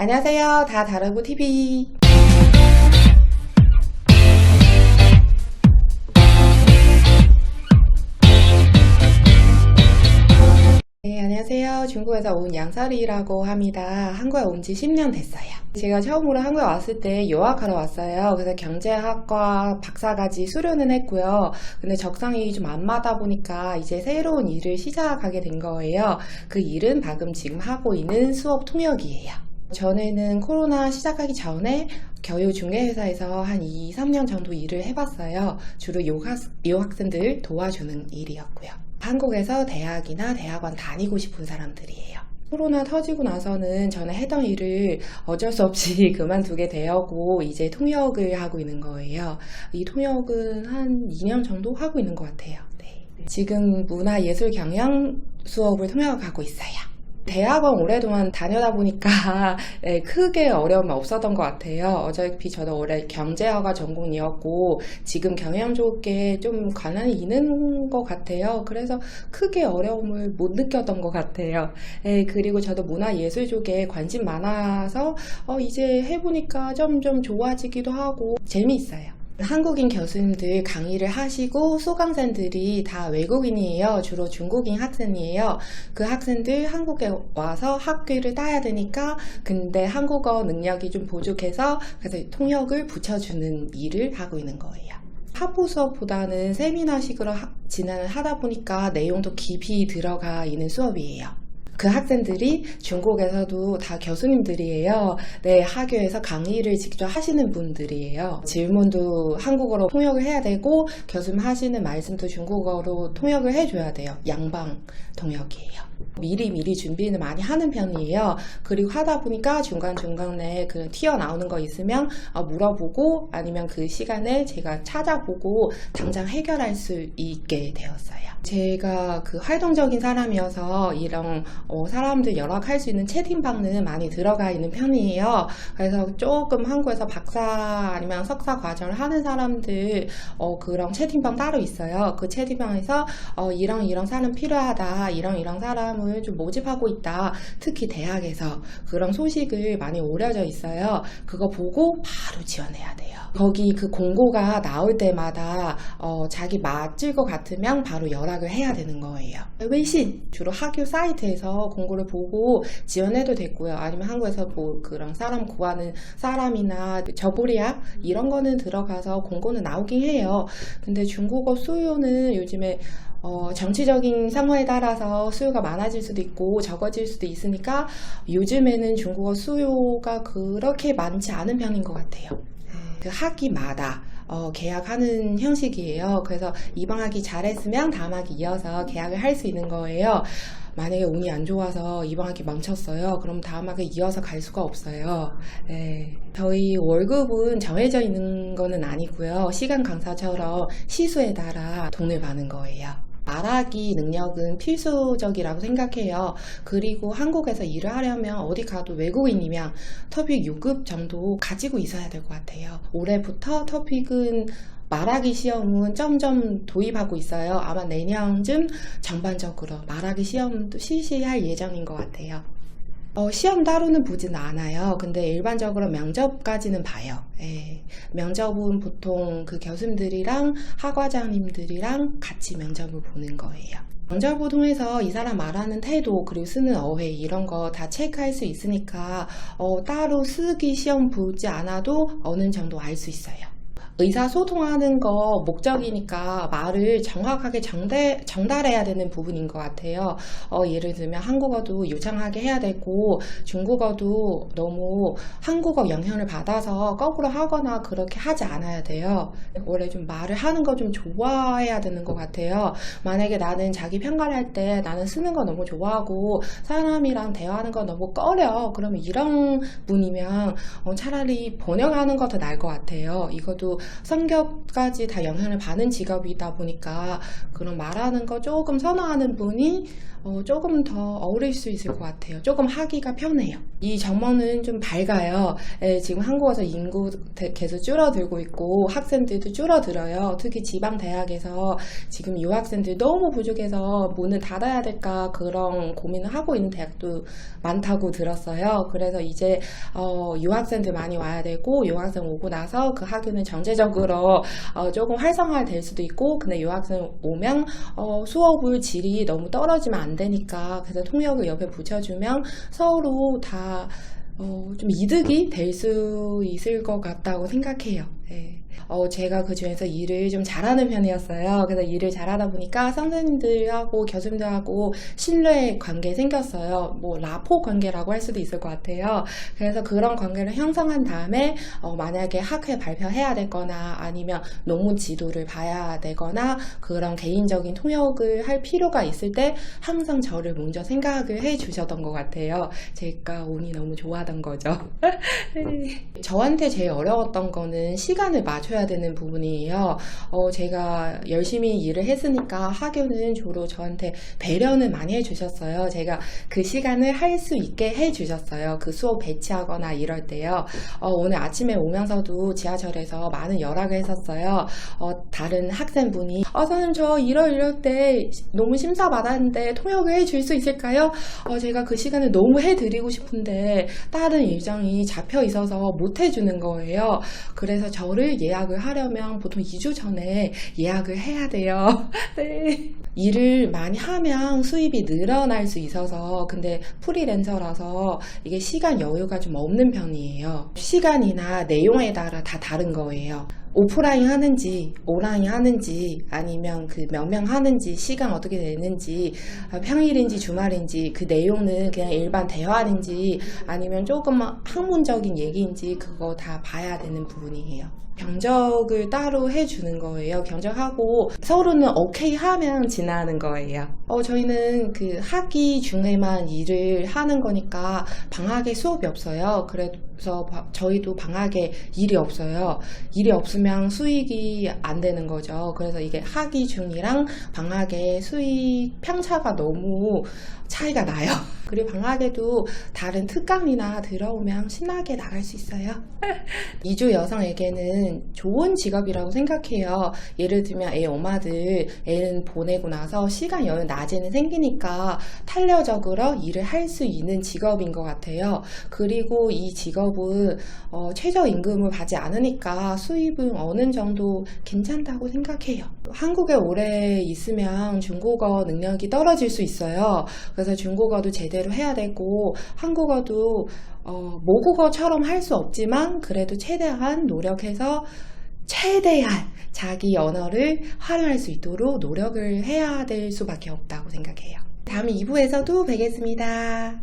안녕하세요. 다 다르고 TV. 네, 안녕하세요. 중국에서 온 양설이라고 합니다. 한국에 온 지 10년 됐어요. 제가 처음으로 한국에 왔을 때 유학하러 왔어요. 그래서 경제학과 박사까지 수료는 했고요. 근데 적성이 좀 안 맞다 보니까 이제 새로운 일을 시작하게 된 거예요. 그 일은 방금 지금 하고 있는 수업 통역이에요. 전에는 코로나 시작하기 전에 교육중개회사에서 한 2, 3년 정도 일을 해봤어요. 주로 유학생들 도와주는 일이었고요. 한국에서 대학이나 대학원 다니고 싶은 사람들이에요. 코로나 터지고 나서는 전에 했던 일을 어쩔 수 없이 그만두게 되었고 이제 통역을 하고 있는 거예요. 이 통역은 한 2년 정도 하고 있는 것 같아요. 네. 지금 문화예술 경영 수업을 통역하고 있어요. 대학원 오랫동안 다녀다 보니까 크게 어려움은 없었던 것 같아요. 어차피 저도 원래 경제학과 전공이었고 지금 경영 쪽에 좀 관련이 있는 것 같아요. 그래서 크게 어려움을 못 느꼈던 것 같아요. 그리고 저도 문화예술 쪽에 관심 많아서 이제 해보니까 점점 좋아지기도 하고 재미있어요. 한국인 교수님들 강의를 하시고 수강생들이 다 외국인이에요. 주로 중국인 학생이에요. 그 학생들 한국에 와서 학위를 따야 되니까 근데 한국어 능력이 좀 부족해서 그래서 통역을 붙여주는 일을 하고 있는 거예요. 학부 수업보다는 세미나식으로 진행을 하다 보니까 내용도 깊이 들어가 있는 수업이에요. 그 학생들이 중국에서도 다 교수님들이에요. 네, 학교에서 강의를 직접 하시는 분들이에요. 질문도 한국어로 통역을 해야 되고 교수님 하시는 말씀도 중국어로 통역을 해줘야 돼요. 양방 통역이에요. 미리 준비는 많이 하는 편이에요. 그리고 하다 보니까 중간중간에 그 튀어나오는 거 있으면 물어보고 아니면 그 시간에 제가 찾아보고 당장 해결할 수 있게 되었어요. 제가 그 활동적인 사람이어서 이런 사람들 연락할 수 있는 채팅방은 많이 들어가 있는 편이에요. 그래서 조금 한국에서 박사 아니면 석사 과정을 하는 사람들 그런 채팅방 따로 있어요. 그 채팅방에서 이런 사람 필요하다. 이런 사람을 좀 모집하고 있다. 특히 대학에서 그런 소식을 많이 올려져 있어요. 그거 보고 바로 지원해야 돼요. 거기 그 공고가 나올 때마다 자기 맞을 것 같으면 바로 연락을 해야 되는 거예요. 웨이신 주로 학교 사이트에서 공고를 보고 지원해도 됐고요. 아니면 한국에서 뭐 그런 사람 구하는 사람이나 저보리학 이런 거는 들어가서 공고는 나오긴 해요. 근데 중국어 수요는 요즘에 정치적인 상황에 따라서 수요가 많아질 수도 있고 적어질 수도 있으니까 요즘에는 중국어 수요가 그렇게 많지 않은 편인 것 같아요. 그 학기마다 계약하는 형식이에요. 그래서 이번 학기 잘했으면 다음 학기 이어서 계약을 할 수 있는 거예요. 만약에 운이 안 좋아서 이번 학기 멈췄어요. 그럼 다음 학기 이어서 갈 수가 없어요. 저희 월급은 정해져 있는 거는 아니고요. 시간 강사처럼 시수에 따라 돈을 받는 거예요. 말하기 능력은 필수적이라고 생각해요. 그리고 한국에서 일을 하려면 어디 가도 외국인이면 토픽 6급 정도 가지고 있어야 될 것 같아요. 올해부터 토픽은 말하기 시험은 점점 도입하고 있어요. 아마 내년쯤 전반적으로 말하기 시험도 실시할 예정인 것 같아요. 시험 따로는 보진 않아요. 근데 일반적으로 면접까지는 봐요. 면접은 보통 그 교수님들이랑 학과장님들이랑 같이 면접을 보는 거예요. 면접을 통해서 이 사람 말하는 태도 그리고 쓰는 어휘 이런 거 다 체크할 수 있으니까 따로 쓰기 시험 보지 않아도 어느 정도 알 수 있어요. 의사소통하는 거 목적이니까 말을 정확하게 전달해야 되는 부분인 것 같아요. 예를 들면 한국어도 유창하게 해야 되고 중국어도 너무 한국어 영향을 받아서 거꾸로 하거나 그렇게 하지 않아야 돼요. 원래 좀 말을 하는 거 좀 좋아해야 되는 것 같아요. 만약에 나는 자기 평가를 할 때 나는 쓰는 거 너무 좋아하고 사람이랑 대화하는 거 너무 꺼려. 그러면 이런 분이면 차라리 번역하는 거 더 나을 것 같아요. 이것도 성격까지 다 영향을 받는 직업이다 보니까 그런 말하는 거 조금 선호하는 분이 조금 더 어울릴 수 있을 것 같아요. 조금 하기가 편해요. 이 정모는 좀 밝아요. 지금 한국에서 인구 계속 줄어들고 있고 학생들도 줄어들어요. 특히 지방 대학에서 지금 유학생들 너무 부족해서 문을 닫아야 될까 그런 고민을 하고 있는 대학도 많다고 들었어요. 그래서 이제 유학생들 많이 와야 되고 유학생 오고 나서 그 학교는 전체적으로 조금 활성화될 수도 있고, 근데 유학생 오면 수업을 질이 너무 떨어지면 안 되니까 그래서 통역을 옆에 붙여주면 서로 다 좀 이득이 될 수 있을 것 같다고 생각해요. 네. 제가 그 중에서 일을 좀 잘하는 편이었어요. 그래서 일을 잘하다 보니까 선생님들하고 교수님들하고 신뢰 관계 생겼어요. 뭐 라포 관계라고 할 수도 있을 것 같아요. 그래서 그런 관계를 형성한 다음에 만약에 학회 발표해야 되거나 아니면 논문 지도를 봐야 되거나 그런 개인적인 통역을 할 필요가 있을 때 항상 저를 먼저 생각을 해 주셨던 것 같아요. 제가 운이 너무 좋아하던 거죠. 저한테 제일 어려웠던 거는 시간을 맞춰야 되는 부분이에요. 제가 열심히 일을 했으니까 학교는 주로 저한테 배려는 많이 해주셨어요. 제가 그 시간을 할 수 있게 해주셨어요. 그 수업 배치하거나 이럴 때요. 오늘 아침에 오면서도 지하철에서 많은 연락을 했었어요. 다른 학생분이 선생님 저 이럴 때 너무 심사 받았는데 통역을 해줄 수 있을까요? 제가 그 시간을 너무 해드리고 싶은데 다른 일정이 잡혀 있어서 못 해주는 거예요. 그래서 저를 예약을 하려면 보통 2주 전에 예약을 해야 돼요. 네. 일을 많이 하면 수입이 늘어날 수 있어서, 근데 프리랜서라서 이게 시간 여유가 좀 없는 편이에요. 시간이나 내용에 따라 다 다른 거예요. 오프라인 하는지 온라인 하는지 아니면 그 몇 명 하는지 시간 어떻게 되는지 평일인지 주말인지 그 내용은 그냥 일반 대화인지 아니면 조금 학문적인 얘기인지 그거 다 봐야 되는 부분이에요. 경적을 따로 해주는 거예요. 경적하고 서로는 오케이 하면 지나는 거예요. 저희는 그 학기 중에만 일을 하는 거니까 방학에 수업이 없어요. 그래서 저희도 방학에 일이 없어요. 일이 없으면 수익이 안 되는 거죠. 그래서 이게 학기 중이랑 방학의 수익 편차가 너무 차이가 나요. 그리고 방학에도 다른 특강이나 들어오면 신나게 나갈 수 있어요. 이주 여성에게는 좋은 직업이라고 생각해요. 예를 들면 애 엄마들 애는 보내고 나서 시간 여유 낮에는 생기니까 탄력적으로 일을 할 수 있는 직업인 것 같아요. 그리고 이 직업은 최저임금을 받지 않으니까 수입은 어느 정도 괜찮다고 생각해요. 한국에 오래 있으면 중국어 능력이 떨어질 수 있어요. 그래서 중국어도 제대로 해야 되고 한국어도 모국어처럼 할 수 없지만 그래도 최대한 노력해서 최대한 자기 언어를 활용할 수 있도록 노력을 해야 될 수밖에 없다고 생각해요. 다음 2부에서도 뵙겠습니다.